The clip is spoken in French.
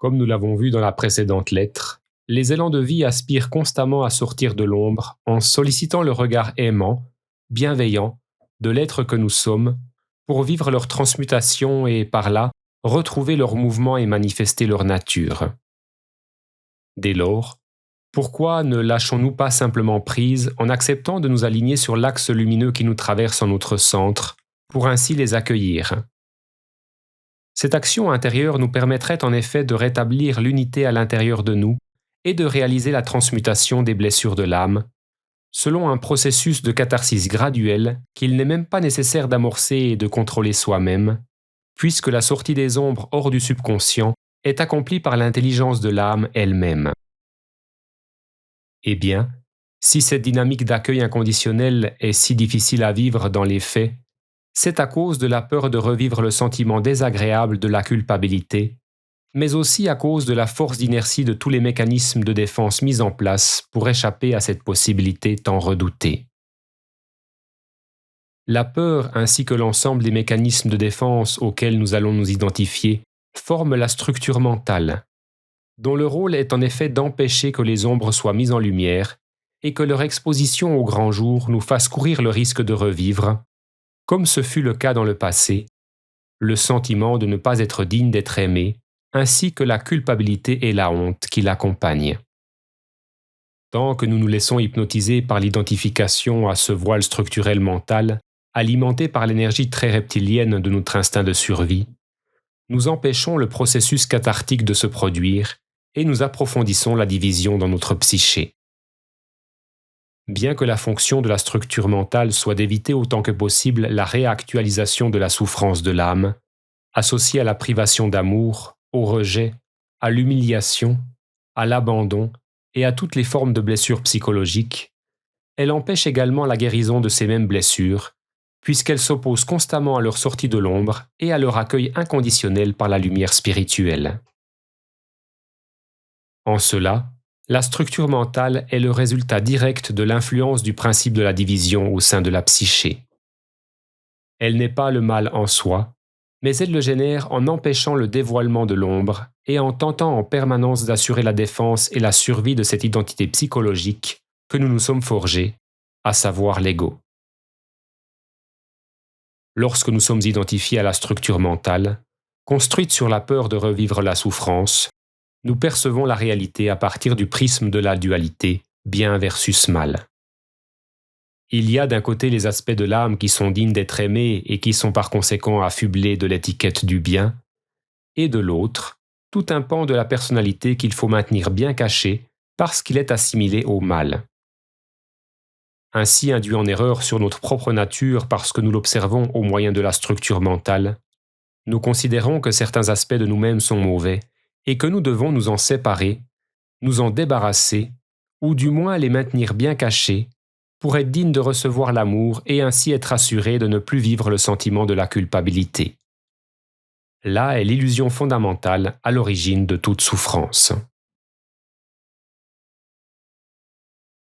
Comme nous l'avons vu dans la précédente lettre, les élans de vie aspirent constamment à sortir de l'ombre en sollicitant le regard aimant, bienveillant, de l'être que nous sommes, pour vivre leur transmutation et, par là, retrouver leur mouvement et manifester leur nature. Dès lors, pourquoi ne lâchons-nous pas simplement prise en acceptant de nous aligner sur l'axe lumineux qui nous traverse en notre centre, pour ainsi les accueillir? Cette action intérieure nous permettrait en effet de rétablir l'unité à l'intérieur de nous et de réaliser la transmutation des blessures de l'âme, selon un processus de catharsis graduel qu'il n'est même pas nécessaire d'amorcer et de contrôler soi-même, puisque la sortie des ombres hors du subconscient est accomplie par l'intelligence de l'âme elle-même. Eh bien, si cette dynamique d'accueil inconditionnel est si difficile à vivre dans les faits, c'est à cause de la peur de revivre le sentiment désagréable de la culpabilité, mais aussi à cause de la force d'inertie de tous les mécanismes de défense mis en place pour échapper à cette possibilité tant redoutée. La peur ainsi que l'ensemble des mécanismes de défense auxquels nous allons nous identifier forment la structure mentale, dont le rôle est en effet d'empêcher que les ombres soient mises en lumière et que leur exposition au grand jour nous fasse courir le risque de revivre, comme ce fut le cas dans le passé, le sentiment de ne pas être digne d'être aimé, ainsi que la culpabilité et la honte qui l'accompagnent. Tant que nous nous laissons hypnotiser par l'identification à ce voile structurel mental, alimenté par l'énergie très reptilienne de notre instinct de survie, nous empêchons le processus cathartique de se produire et nous approfondissons la division dans notre psyché. Bien que la fonction de la structure mentale soit d'éviter autant que possible la réactualisation de la souffrance de l'âme, associée à la privation d'amour, au rejet, à l'humiliation, à l'abandon et à toutes les formes de blessures psychologiques, elle empêche également la guérison de ces mêmes blessures, puisqu'elle s'oppose constamment à leur sortie de l'ombre et à leur accueil inconditionnel par la lumière spirituelle. En cela, la structure mentale est le résultat direct de l'influence du principe de la division au sein de la psyché. Elle n'est pas le mal en soi, mais elle le génère en empêchant le dévoilement de l'ombre et en tentant en permanence d'assurer la défense et la survie de cette identité psychologique que nous nous sommes forgés, à savoir l'ego. Lorsque nous sommes identifiés à la structure mentale, construite sur la peur de revivre la souffrance, nous percevons la réalité à partir du prisme de la dualité, bien versus mal. Il y a d'un côté les aspects de l'âme qui sont dignes d'être aimés et qui sont par conséquent affublés de l'étiquette du bien, et de l'autre, tout un pan de la personnalité qu'il faut maintenir bien caché parce qu'il est assimilé au mal. Ainsi induit en erreur sur notre propre nature parce que nous l'observons au moyen de la structure mentale, nous considérons que certains aspects de nous-mêmes sont mauvais et que nous devons nous en séparer, nous en débarrasser, ou du moins les maintenir bien cachés, pour être dignes de recevoir l'amour et ainsi être assurés de ne plus vivre le sentiment de la culpabilité. Là est l'illusion fondamentale à l'origine de toute souffrance.